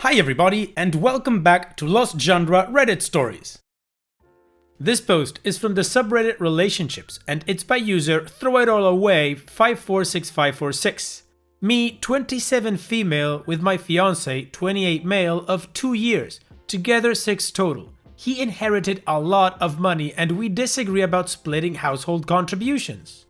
Hi everybody, and welcome back to Lost Genre Reddit Stories. This post is from the subreddit Relationships, and it's by user Throw It All Away 546546. Me, 27 female, with my fiance, 28 male, of 2 years, together 6 total. He inherited a lot of money and we disagree about splitting household contributions.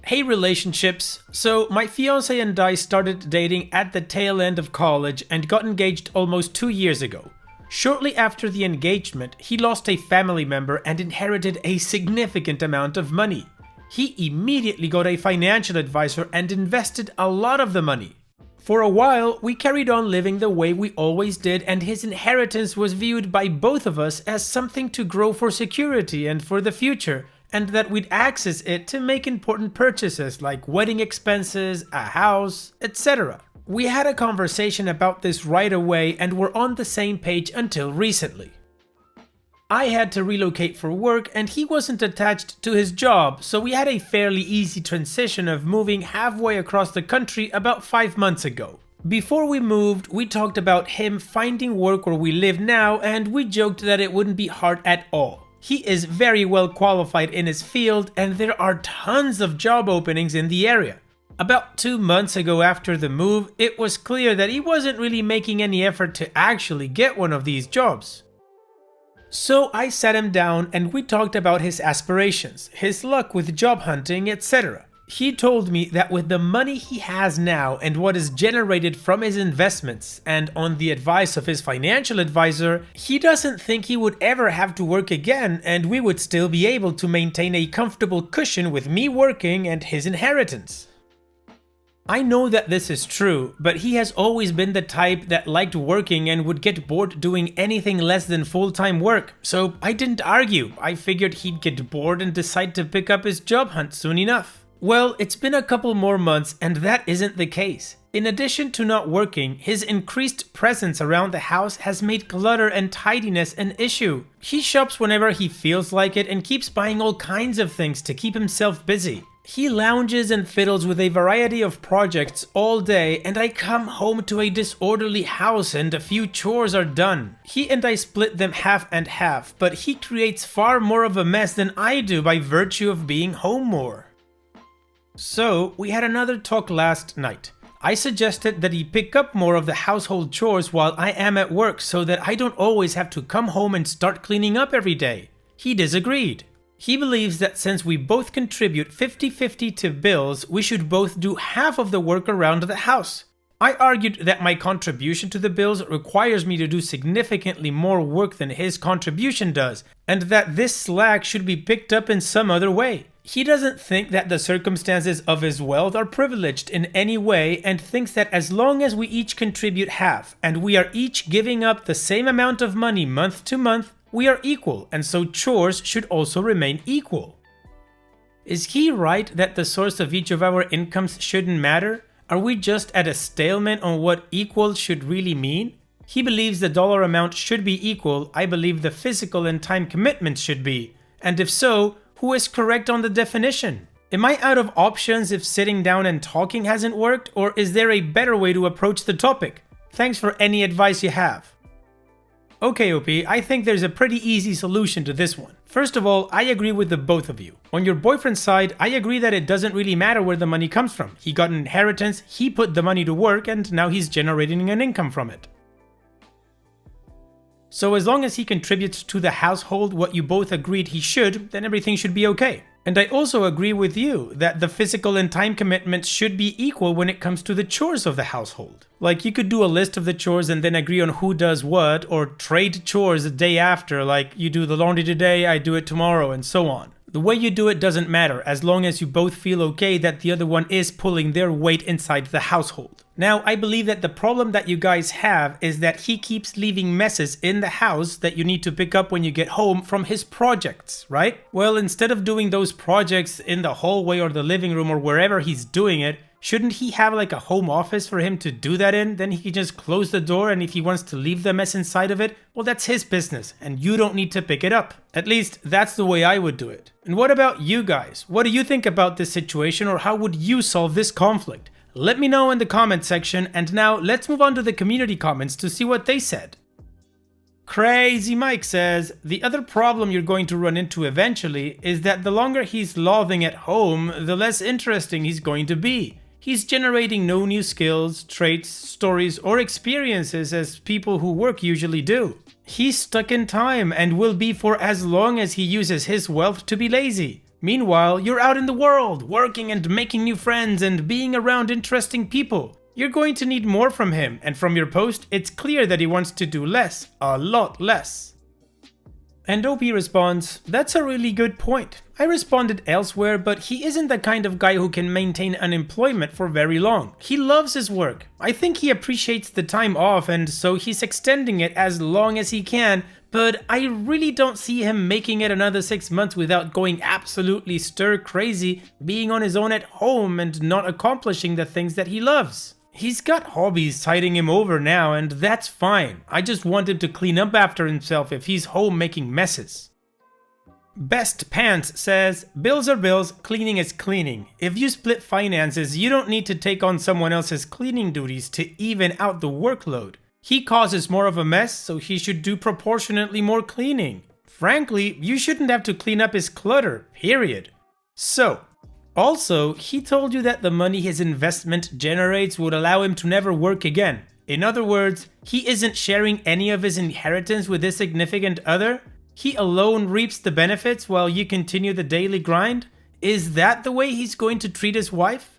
Hey relationships, so my fiance and I started dating at the tail end of college and got engaged almost 2 years ago. Shortly after the engagement, he lost a family member and inherited a significant amount of money. He immediately got a financial advisor and invested a lot of the money. For a while, we carried on living the way we always did, and his inheritance was viewed by both of us as something to grow for security and for the future, and that we'd access it to make important purchases like wedding expenses, a house, etc. We had a conversation about this right away and were on the same page until recently. I had to relocate for work and he wasn't attached to his job, so we had a fairly easy transition of moving halfway across the country about 5 months ago. Before we moved, we talked about him finding work where we live now, and we joked that it wouldn't be hard at all. He is very well qualified in his field and there are tons of job openings in the area. About 2 months ago after the move, it was clear that he wasn't really making any effort to actually get one of these jobs. So I sat him down and we talked about his aspirations, his luck with job hunting, etc. He told me that with the money he has now and what is generated from his investments, and on the advice of his financial advisor, he doesn't think he would ever have to work again and we would still be able to maintain a comfortable cushion with me working and his inheritance. I know that this is true, but he has always been the type that liked working and would get bored doing anything less than full-time work, so I didn't argue. I figured he'd get bored and decide to pick up his job hunt soon enough. Well, it's been a couple more months and that isn't the case. In addition to not working, his increased presence around the house has made clutter and tidiness an issue. He shops whenever he feels like it and keeps buying all kinds of things to keep himself busy. He lounges and fiddles with a variety of projects all day, and I come home to a disorderly house and a few chores are done. He and I split them half and half, but he creates far more of a mess than I do by virtue of being home more. So, we had another talk last night. I suggested that he pick up more of the household chores while I am at work so that I don't always have to come home and start cleaning up every day. He disagreed. He believes that since we both contribute 50-50 to bills, we should both do half of the work around the house. I argued that my contribution to the bills requires me to do significantly more work than his contribution does, and that this slack should be picked up in some other way. He doesn't think that the circumstances of his wealth are privileged in any way and thinks that as long as we each contribute half and we are each giving up the same amount of money month to month, we are equal, and so chores should also remain equal. Is he right that the source of each of our incomes shouldn't matter? Are we just at a stalemate on what equal should really mean? He believes the dollar amount should be equal, I believe the physical and time commitment should be. And if so, who is correct on the definition? Am I out of options if sitting down and talking hasn't worked, or is there a better way to approach the topic? Thanks for any advice you have. Okay OP, I think there's a pretty easy solution to this one. First of all, I agree with the both of you. On your boyfriend's side, I agree that it doesn't really matter where the money comes from. He got an inheritance, he put the money to work, and now he's generating an income from it. So as long as he contributes to the household what you both agreed he should, then everything should be okay. And I also agree with you that the physical and time commitments should be equal when it comes to the chores of the household. Like you could do a list of the chores and then agree on who does what, or trade chores the day after, like you do the laundry today, I do it tomorrow, and so on. The way you do it doesn't matter as long as you both feel okay that the other one is pulling their weight inside the household. Now, I believe that the problem that you guys have is that he keeps leaving messes in the house that you need to pick up when you get home from his projects, right? Well, instead of doing those projects in the hallway or the living room or wherever he's doing it, shouldn't he have like a home office for him to do that in? Then he can just close the door, and if he wants to leave the mess inside of it, well, that's his business and you don't need to pick it up. At least that's the way I would do it. And what about you guys? What do you think about this situation, or how would you solve this conflict? Let me know in the comment section, and now let's move on to the community comments to see what they said. Crazy Mike says, the other problem you're going to run into eventually is that the longer he's lothing at home, the less interesting he's going to be. He's generating no new skills, traits, stories, or experiences as people who work usually do. He's stuck in time and will be for as long as he uses his wealth to be lazy. Meanwhile, you're out in the world, working and making new friends and being around interesting people. You're going to need more from him, and from your post, it's clear that he wants to do less, a lot less. And OP responds, that's a really good point. I responded elsewhere, but he isn't the kind of guy who can maintain unemployment for very long. He loves his work. I think he appreciates the time off, and so he's extending it as long as he can, but I really don't see him making it another 6 months without going absolutely stir crazy, being on his own at home and not accomplishing the things that he loves. He's got hobbies tiding him over now, and that's fine. I just want him to clean up after himself if he's home making messes. Best Pants says, bills are bills, cleaning is cleaning. If you split finances, you don't need to take on someone else's cleaning duties to even out the workload. He causes more of a mess, so he should do proportionately more cleaning. Frankly, you shouldn't have to clean up his clutter, period. Also, he told you that the money his investment generates would allow him to never work again. In other words, he isn't sharing any of his inheritance with his significant other? He alone reaps the benefits while you continue the daily grind? Is that the way he's going to treat his wife?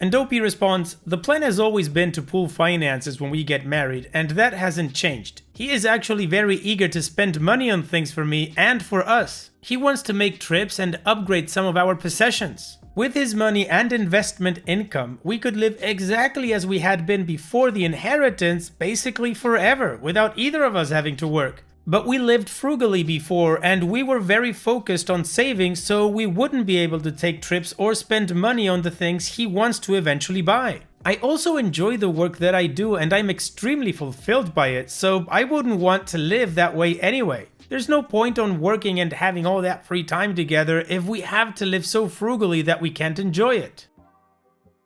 And Dopey responds, the plan has always been to pool finances when we get married, and that hasn't changed. He is actually very eager to spend money on things for me and for us. He wants to make trips and upgrade some of our possessions. With his money and investment income, we could live exactly as we had been before the inheritance, basically forever, without either of us having to work. But we lived frugally before, and we were very focused on saving, so we wouldn't be able to take trips or spend money on the things he wants to eventually buy. I also enjoy the work that I do, and I'm extremely fulfilled by it, so I wouldn't want to live that way anyway. There's no point on working and having all that free time together if we have to live so frugally that we can't enjoy it.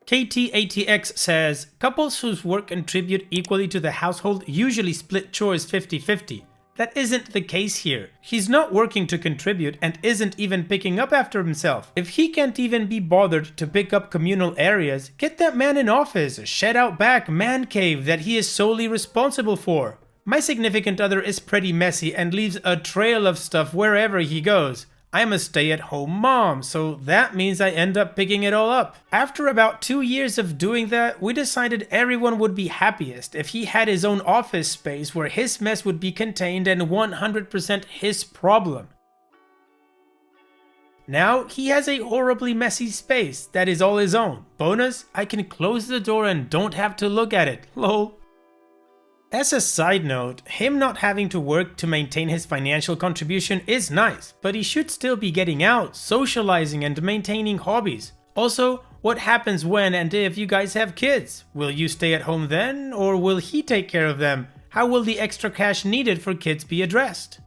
KTATX says, couples whose work contribute equally to the household usually split chores 50-50. That isn't the case here. He's not working to contribute and isn't even picking up after himself. If he can't even be bothered to pick up communal areas, get that man an office, a shed out back, man cave that he is solely responsible for. My significant other is pretty messy and leaves a trail of stuff wherever he goes. I'm a stay-at-home mom, so that means I end up picking it all up. After about 2 years of doing that, we decided everyone would be happiest if he had his own office space where his mess would be contained and 100% his problem. Now, he has a horribly messy space that is all his own. Bonus, I can close the door and don't have to look at it. Lol. As a side note, him not having to work to maintain his financial contribution is nice, but he should still be getting out, socializing and maintaining hobbies. Also, what happens when and if you guys have kids? Will you stay at home then, or will he take care of them? How will the extra cash needed for kids be addressed?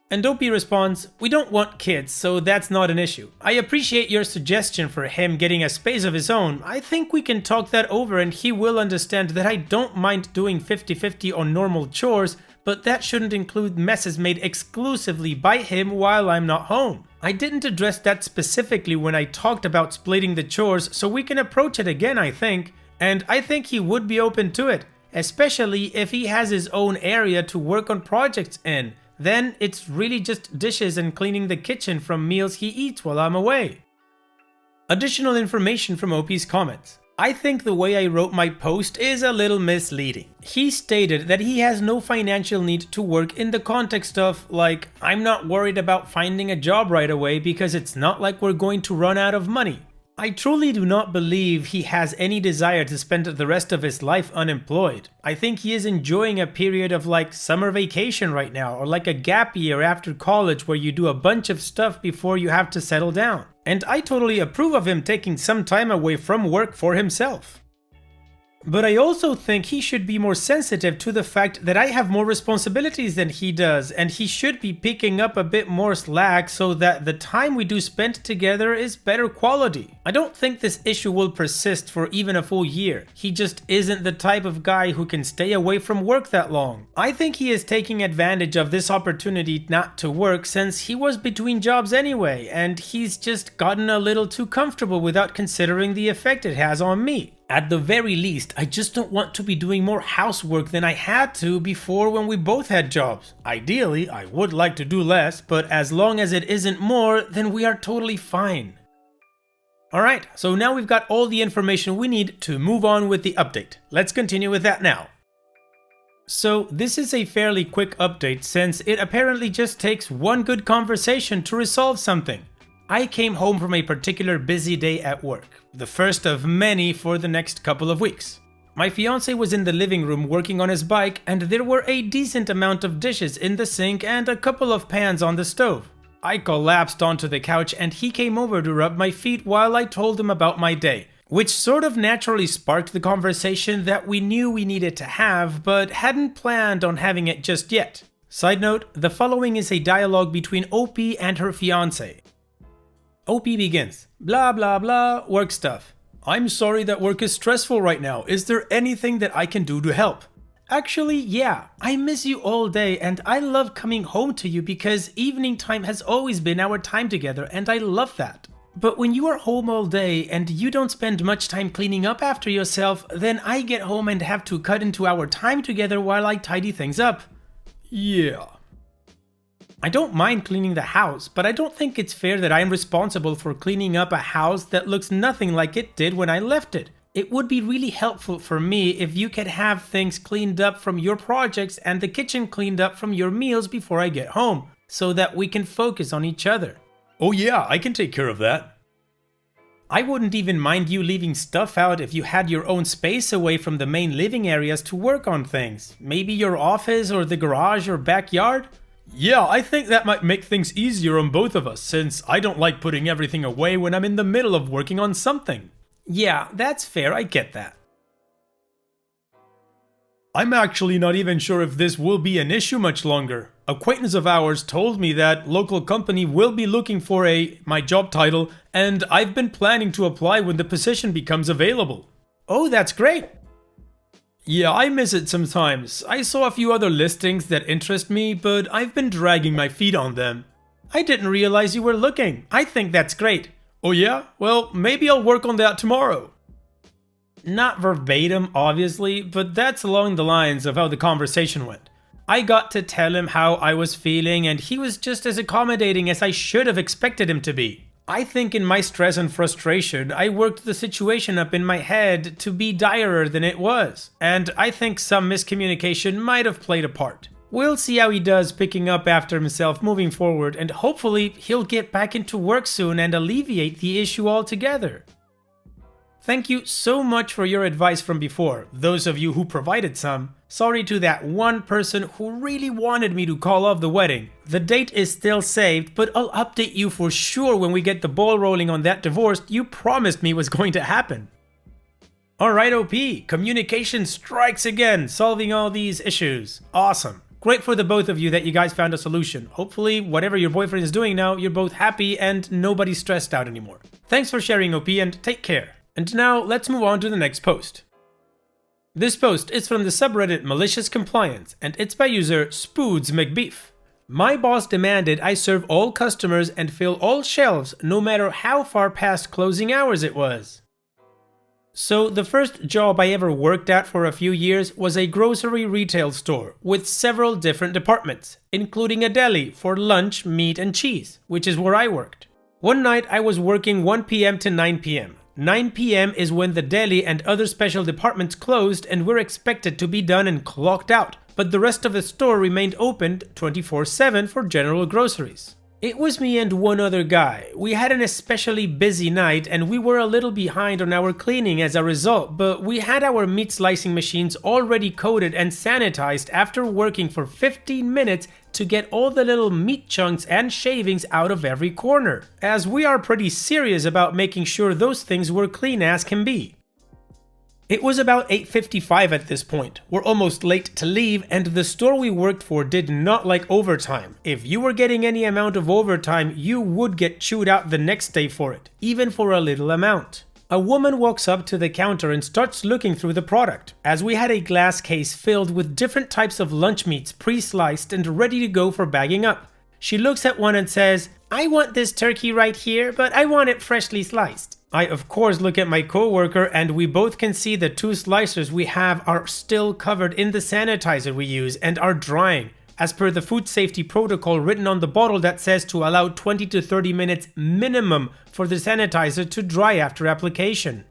And Dopey responds, we don't want kids, so that's not an issue. I appreciate your suggestion for him getting a space of his own. I think we can talk that over and he will understand that I don't mind doing 50-50 on normal chores, but that shouldn't include messes made exclusively by him while I'm not home. I didn't address that specifically when I talked about splitting the chores, so we can approach it again, I think. And I think he would be open to it, especially if he has his own area to work on projects in. Then it's really just dishes and cleaning the kitchen from meals he eats while I'm away. Additional information from OP's comments. I think the way I wrote my post is a little misleading. He stated that he has no financial need to work in the context of, like, I'm not worried about finding a job right away because it's not like we're going to run out of money. I truly do not believe he has any desire to spend the rest of his life unemployed. I think he is enjoying a period of like summer vacation right now, or like a gap year after college where you do a bunch of stuff before you have to settle down. And I totally approve of him taking some time away from work for himself. But I also think he should be more sensitive to the fact that I have more responsibilities than he does, and he should be picking up a bit more slack so that the time we do spend together is better quality. I don't think this issue will persist for even a full year. He just isn't the type of guy who can stay away from work that long. I think he is taking advantage of this opportunity not to work since he was between jobs anyway, and he's just gotten a little too comfortable without considering the effect it has on me. At the very least, I just don't want to be doing more housework than I had to before when we both had jobs. Ideally, I would like to do less, but as long as it isn't more, then we are totally fine. Alright, so now we've got all the information we need to move on with the update. Let's continue with that now. So this is a fairly quick update since it apparently just takes one good conversation to resolve something. I came home from a particular busy day at work, the first of many for the next couple of weeks. My fiance was in the living room working on his bike, and there were a decent amount of dishes in the sink and a couple of pans on the stove. I collapsed onto the couch and he came over to rub my feet while I told him about my day, which sort of naturally sparked the conversation that we knew we needed to have, but hadn't planned on having it just yet. Side note, the following is a dialogue between OP and her fiance. OP begins, blah blah blah, work stuff. I'm sorry that work is stressful right now. Is there anything that I can do to help? Actually, yeah, I miss you all day and I love coming home to you because evening time has always been our time together and I love that. But when you are home all day and you don't spend much time cleaning up after yourself, then I get home and have to cut into our time together while I tidy things up. Yeah. I don't mind cleaning the house, but I don't think it's fair that I am responsible for cleaning up a house that looks nothing like it did when I left it. It would be really helpful for me if you could have things cleaned up from your projects and the kitchen cleaned up from your meals before I get home, so that we can focus on each other. Oh yeah, I can take care of that. I wouldn't even mind you leaving stuff out if you had your own space away from the main living areas to work on things. Maybe your office or the garage or backyard? Yeah, I think that might make things easier on both of us, since I don't like putting everything away when I'm in the middle of working on something. Yeah, that's fair, I get that. I'm actually not even sure if this will be an issue much longer. Acquaintance of ours told me that local company will be looking for my job title, and I've been planning to apply when the position becomes available. Oh, that's great! Yeah, I miss it sometimes. I saw a few other listings that interest me, but I've been dragging my feet on them. I didn't realize you were looking. I think that's great. Oh yeah? Well, maybe I'll work on that tomorrow. Not verbatim, obviously, but that's along the lines of how the conversation went. I got to tell him how I was feeling, and he was just as accommodating as I should have expected him to be. I think in my stress and frustration, I worked the situation up in my head to be direr than it was, and I think some miscommunication might have played a part. We'll see how he does picking up after himself moving forward, and hopefully he'll get back into work soon and alleviate the issue altogether. Thank you so much for your advice from before, those of you who provided some. Sorry to that one person who really wanted me to call off the wedding. The date is still saved, but I'll update you for sure when we get the ball rolling on that divorce you promised me was going to happen. Alright OP, communication strikes again, solving all these issues. Awesome. Great for the both of you that you guys found a solution. Hopefully, whatever your boyfriend is doing now, you're both happy and nobody's stressed out anymore. Thanks for sharing OP and take care. And now, let's move on to the next post. This post is from the subreddit Malicious Compliance, and it's by user Spoods McBeef. My boss demanded I serve all customers and fill all shelves, no matter how far past closing hours it was. So, the first job I ever worked at for a few years was a grocery retail store with several different departments, including a deli for lunch, meat, and cheese, which is where I worked. One night I was working 1 p.m. to 9 p.m. 9 p.m. is when the deli and other special departments closed and we're expected to be done and clocked out, but the rest of the store remained open 24/7 for general groceries. It was me and one other guy. We had an especially busy night and we were a little behind on our cleaning as a result, but we had our meat slicing machines already coated and sanitized after working for 15 minutes to get all the little meat chunks and shavings out of every corner, as we are pretty serious about making sure those things were clean as can be. It was about 8:55 at this point. We're almost late to leave, and the store we worked for did not like overtime. If you were getting any amount of overtime, you would get chewed out the next day for it, even for a little amount. A woman walks up to the counter and starts looking through the product, as we had a glass case filled with different types of lunch meats pre-sliced and ready to go for bagging up. She looks at one and says, "I want this turkey right here, but I want it freshly sliced." I of course look at my coworker, and we both can see the 2 slicers we have are still covered in the sanitizer we use and are drying, as per the food safety protocol written on the bottle that says to allow 20 to 30 minutes minimum for the sanitizer to dry after application.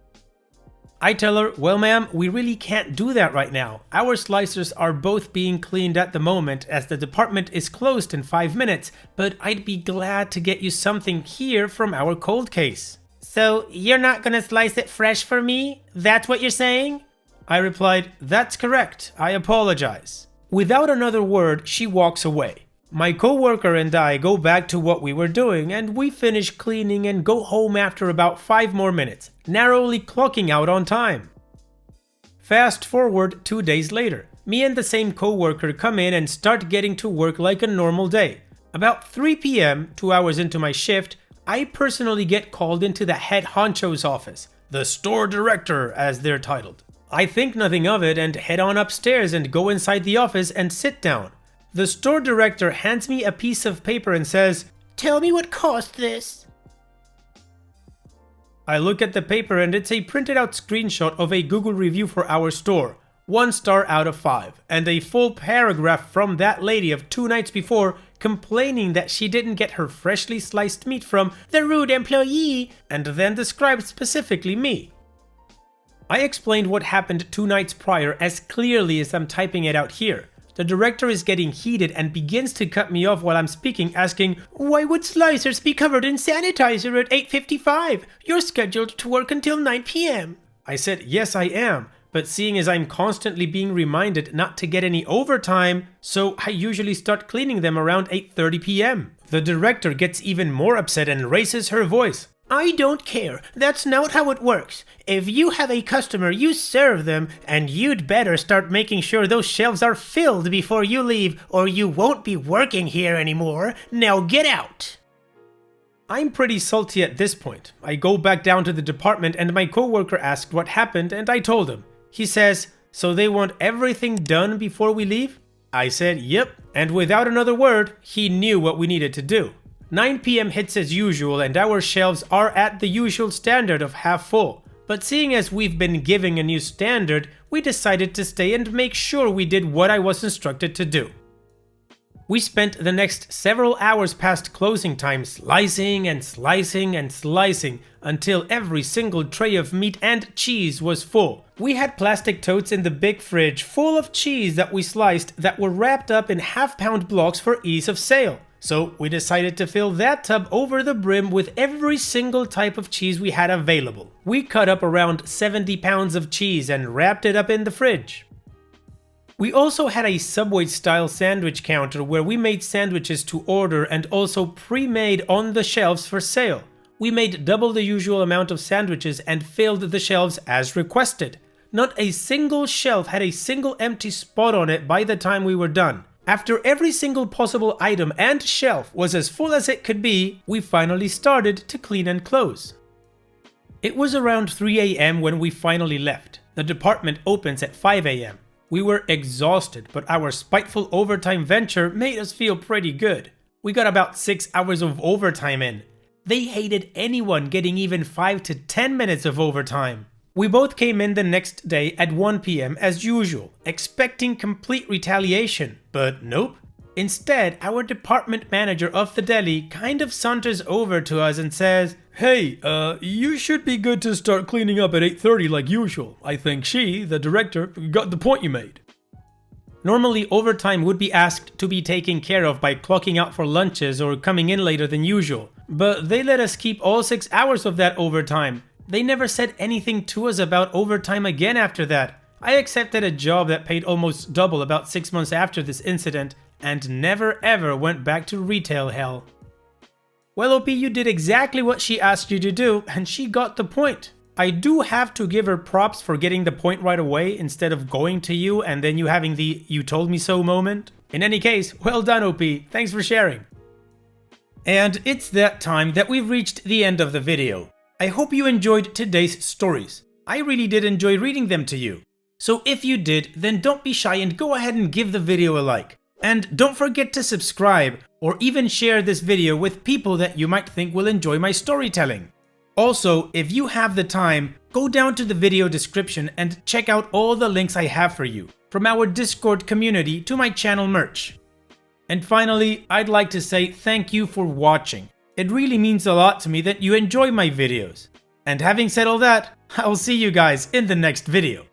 I tell her, "Well ma'am, we really can't do that right now. Our slicers are both being cleaned at the moment as the department is closed in 5 minutes, but I'd be glad to get you something here from our cold case." "So you're not gonna slice it fresh for me? That's what you're saying?" I replied, "That's correct. I apologize." Without another word, she walks away. My coworker and I go back to what we were doing, and we finish cleaning and go home after about 5 more minutes, narrowly clocking out on time. Fast forward 2 days later, me and the same coworker come in and start getting to work like a normal day. About 3 p.m., 2 hours into my shift, I personally get called into the head honcho's office, the store director as they're titled. I think nothing of it and head on upstairs and go inside the office and sit down. The store director hands me a piece of paper and says, "Tell me what cost this." I look at the paper and it's a printed out screenshot of a Google review for our store, 1 star out of 5, and a full paragraph from that lady of 2 nights before complaining that she didn't get her freshly sliced meat from the rude employee, and then described specifically me. I explained what happened 2 nights prior as clearly as I'm typing it out here. The director is getting heated and begins to cut me off while I'm speaking, asking, "Why would slicers be covered in sanitizer at 8:55? You're scheduled to work until 9 p.m. I said, "Yes, I am. But seeing as I'm constantly being reminded not to get any overtime, so I usually start cleaning them around 8:30 p.m. The director gets even more upset and raises her voice. "I don't care. That's not how it works. If you have a customer, you serve them, and you'd better start making sure those shelves are filled before you leave, or you won't be working here anymore. Now get out." I'm pretty salty at this point. I go back down to the department and my coworker asked what happened, and I told him. He says, "So they want everything done before we leave?" I said, "Yep," and without another word, he knew what we needed to do. 9 p.m. hits as usual and our shelves are at the usual standard of half full, but seeing as we've been giving a new standard, we decided to stay and make sure we did what I was instructed to do. We spent the next several hours past closing time slicing and slicing and slicing until every single tray of meat and cheese was full. We had plastic totes in the big fridge full of cheese that we sliced that were wrapped up in half-pound blocks for ease of sale. So we decided to fill that tub over the brim with every single type of cheese we had available. We cut up around 70 pounds of cheese and wrapped it up in the fridge. We also had a Subway-style sandwich counter where we made sandwiches to order and also pre-made on the shelves for sale. We made double the usual amount of sandwiches and filled the shelves as requested. Not a single shelf had a single empty spot on it by the time we were done. After every single possible item and shelf was as full as it could be, we finally started to clean and close. It was around 3 a.m. when we finally left. The department opens at 5 a.m. We were exhausted, but our spiteful overtime venture made us feel pretty good. We got about 6 hours of overtime in. They hated anyone getting even 5 to 10 minutes of overtime. We both came in the next day at 1 p.m. as usual, expecting complete retaliation, but nope. Instead, our department manager of the deli kind of saunters over to us and says, "Hey, you should be good to start cleaning up at 8:30 like usual. I think she, the director, got the point you made." Normally, overtime would be asked to be taken care of by clocking out for lunches or coming in later than usual, but they let us keep all 6 hours of that overtime. They never said anything to us about overtime again after that. I accepted a job that paid almost double about 6 months after this incident, and never ever went back to retail hell. Well, OP, you did exactly what she asked you to do, and she got the point. I do have to give her props for getting the point right away instead of going to you and then you having the "you told me so" moment. In any case, well done, OP. Thanks for sharing. And it's that time that we've reached the end of the video. I hope you enjoyed today's stories. I really did enjoy reading them to you. So if you did, then don't be shy and go ahead and give the video a like. And don't forget to subscribe or even share this video with people that you might think will enjoy my storytelling. Also, if you have the time, go down to the video description and check out all the links I have for you, from our Discord community to my channel merch. And finally, I'd like to say thank you for watching. It really means a lot to me that you enjoy my videos. And having said all that, I'll see you guys in the next video.